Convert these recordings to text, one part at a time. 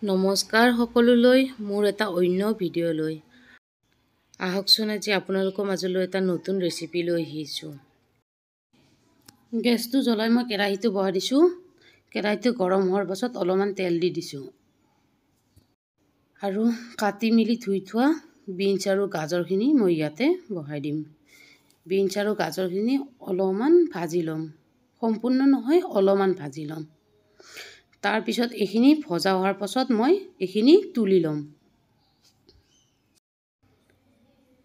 নমস্কাৰ সকলোলৈ মোৰ এটা অন্য ভিডিঅ'লৈ আহকচোন আজি আপোনালোকৰ মাজলৈ এটা নতুন ৰেচিপি লৈ আহিছোঁ। গেছটো জ্বলাই মই কেৰাহীটো বহাই দিছোঁ। কেৰাহীটো গৰম হোৱাৰ পাছত অলপমান তেল দি দিছোঁ আৰু কাটি মিলি ধুই থোৱা বিনছ আৰু গাজৰখিনি মই ইয়াতে বহাই দিম। বিনছ আৰু গাজৰখিনি অলপমান ভাজি ল'ম, সম্পূৰ্ণ নহয় অলপমান ভাজি ল'ম। তাৰ পিছত এইখিনি ভজা হোৱাৰ পাছত মই এইখিনি তুলি ল'ম।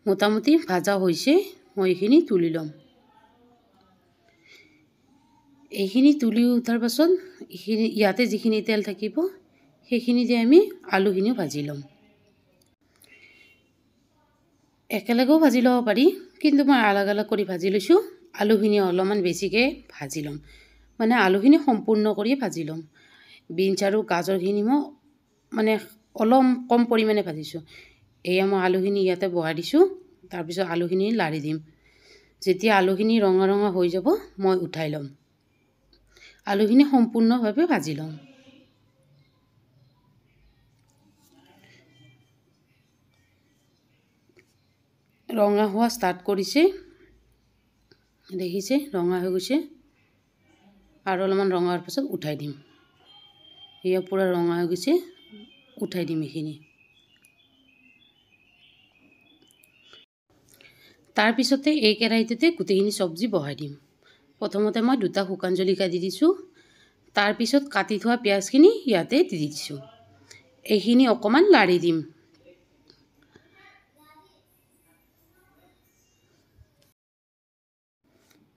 মোটামুটি ভাজা হৈছে, মই এইখিনি তুলি ল'ম। এইখিনি তুলি উঠাৰ পাছত ইয়াতে যিখিনি তেল থাকিব সেইখিনি দি আমি আলুখিনিও ভাজি ল'ম। একেলগেও ভাজি ল'ব পাৰি, কিন্তু মই আলগ আলগ কৰি ভাজি লৈছোঁ। আলুখিনি অলপমান বেছিকৈ ভাজি ল'ম, মানে আলুখিনি সম্পূৰ্ণ কৰি ভাজি ল'ম। বিনছ আৰু গাজৰখিনি মই মানে অলপ কম পৰিমাণে ভাজিছোঁ। এয়া মই আলুখিনি ইয়াতে বহাই দিছোঁ। তাৰপিছত আলুখিনি লাৰি দিম। যেতিয়া আলুখিনি ৰঙা ৰঙা হৈ যাব মই উঠাই ল'ম। আলুখিনি সম্পূৰ্ণভাৱে ভাজি ল'ম। ৰঙা হোৱা ষ্টাৰ্ট কৰিছে, দেখিছে ৰঙা হৈ গৈছে। আৰু অলপমান ৰঙা হোৱাৰ পাছত উঠাই দিম। এয়া পূৰা ৰঙা হৈ গৈছে, উঠাই দিম এইখিনি। তাৰপিছতে এই কেৰাহীটোতে গোটেইখিনি চব্জি বহাই দিম। প্ৰথমতে মই 2টা শুকান জলকীয়া দি দিছোঁ। তাৰপিছত কাটি থোৱা পিঁয়াজখিনি ইয়াতে দি দিছোঁ। এইখিনি অকণমান লাৰি দিম।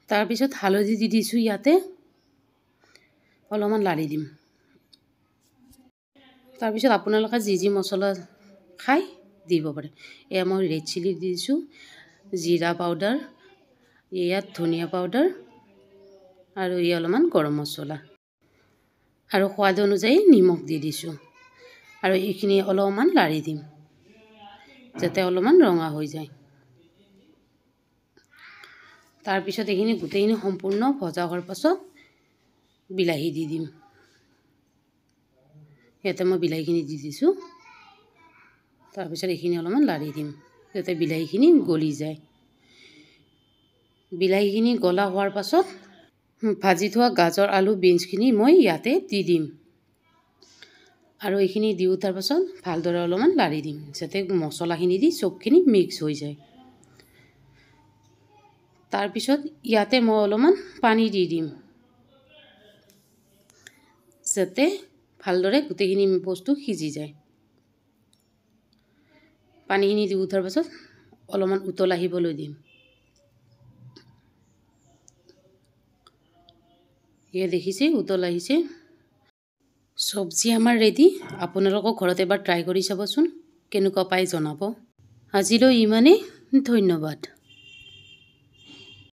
তাৰপিছত হালধি দি দিছোঁ ইয়াতে, অলপমান লাৰি দিম। তাৰপিছত আপোনালোকে যি যি মছলা খায় দিব পাৰে। এয়া মই ৰেড চিলি দি দিছোঁ, জিৰা পাউডাৰ, ইয়াত ধনিয়া পাউডাৰ আৰু এয়া অলপমান গৰম মছলা আৰু সোৱাদ অনুযায়ী নিমখ দি দিছোঁ। আৰু এইখিনি অলপমান লাৰি দিম যাতে অলপমান ৰঙা হৈ যায়। তাৰপিছত এইখিনি গোটেইখিনি সম্পূৰ্ণ ভজা হোৱাৰ পাছত বিলাহী দি দিম। ইয়াতে মই বিলাহীখিনি দি দিছোঁ। তাৰপিছত এইখিনি অলপমান লাৰি দিম যাতে বিলাহীখিনি গলি যায়। বিলাহীখিনি গলা হোৱাৰ পাছত ভাজি থোৱা গাজৰ আলু বিনছখিনি মই ইয়াতে দি দিম। আৰু এইখিনি দি উঠাৰ পাছত ভালদৰে অলপমান লাৰি দিম যাতে মছলাখিনি দি চবখিনি মিক্স হৈ যায়। তাৰপিছত ইয়াতে মই অলপমান পানী দি দিম যাতে ভালদৰে গোটেইখিনি বস্তু সিজি যায়। পানীখিনি দি উঠাৰ পাছত অলপমান উতল আহিবলৈ দিম। এয়া দেখিছে উতল আহিছে। চব্জি আমাৰ ৰেডি। আপোনালোকক ঘৰত এবাৰ ট্ৰাই কৰি চাবচোন, কেনেকুৱা পাই জনাব। আজিলৈ ইমানেই, ধন্যবাদ।